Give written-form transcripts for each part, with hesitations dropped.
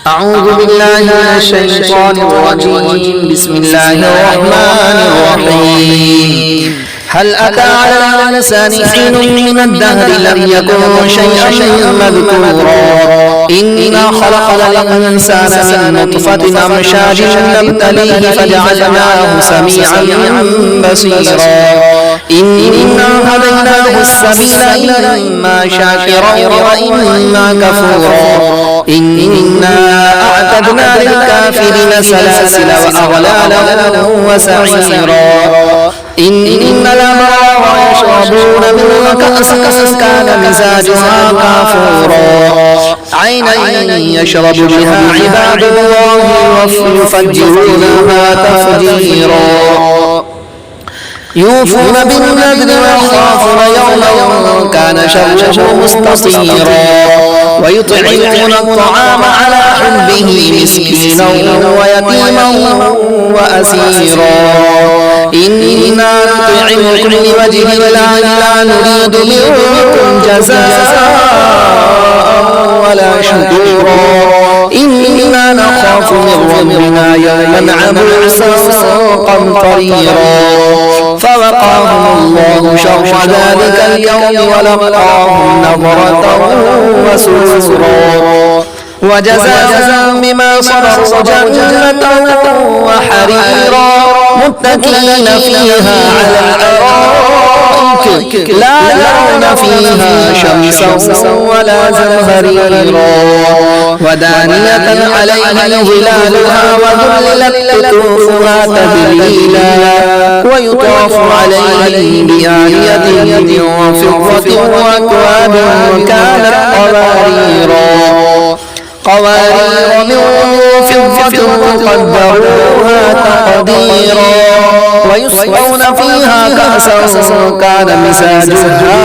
أعوذ بالله من الشيطان الرجيم. بسم الله الرحمن الرحيم. هل أتى على الإنسان حين من الدهر لم يكن شيئا مذكورا إنا خلقنا الإنسان من نطفة أمشاج نبتليه فجعلناه سميعا بصيرا إنا هديناه السبيل إما شاكرا وإما كفورا إنا أعتدنا للكافرين سلاسل وأغلالا وسعيرا إن الأبرار يشربون من كأس كان مزاجها كافورا عينا يشرب بها عباد الله يفجرونها تفجيرا يوفون بالنذر ويخافون يوما كان شره مستطيرا ويطعمون الطعام على حبه مسكينا ويتيما وأسيرا إنا نطعمكم لوجه الله لا نريد منكم جزاء ولا شكورا إنا نخاف من ربنا يوما عبوسا قمطريرا فوقاهم الله شر ذلك اليوم ولقاهم نظرة وسرورا وجزاهم بما صبروا جنة وحريرا متكئين فيها على الأرائك لا يرون فيها شمسا ولا زمهريرا ودانية عليها ظلالها وذللت قطوفها تذليلا ويطاف عليهم بآنية من فضة وأكواب كانت قوارير من فضة قدروها تقديرا ويسقون فيها كأسا كان مزاجها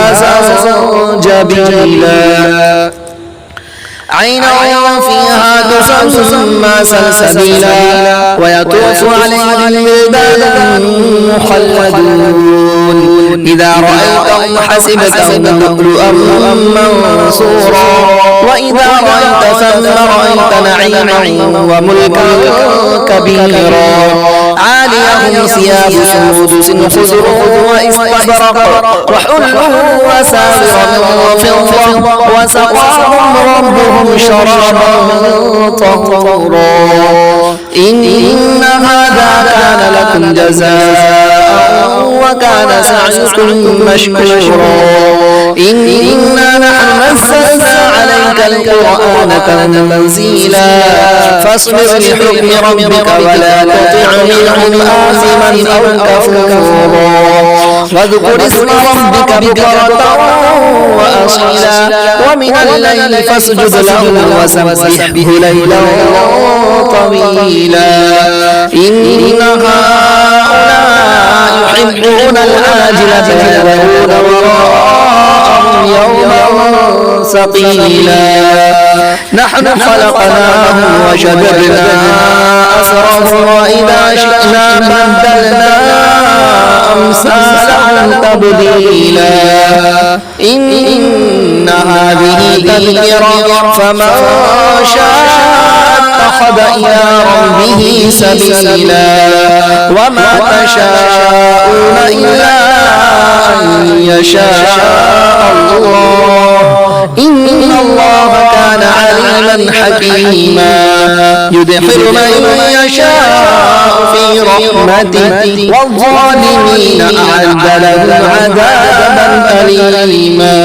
زنجبيلا عينا فيها تسمى سلسبيلا ويطوف عليهم ولدان مخلدون إذا رأيتهم حسبتهم لؤلؤا منصورا وإذا رأيت ثم رأيت نعيما وملكا كبيرا عاليهم ثياب سندس خضر واستبرق وحلوا وساور من فضة وسقاهم ربهم شرابا طهورا إن هذا كان لكم جزاء وكان سعيكم مشكورا إنا نحن نزلنا عليك القرآن تنزيلا فاصبر لحكم ربك ولا تطع منهم آثما أو كفورا واذكر اسم ربك بكرة وأصيلا ومن الليل فاسجد له وسبحه ليلا طويلا إن هؤلاء يحبون العاجلة ويذرون وراءهم يوما ثقيلا نحن خلقناهم وشددنا أسرهم وإذا شئنا بدلنا أمثالهم تبديلا إن هذه تذكرة فمن شاء اتخذ إلى ربه سبيلا وما تشاءون إلا أن يشاء الله إن الله كان عليما حكيما يدخل من يشاء في رحمته والظالمين أعد لهم عذابا أليما.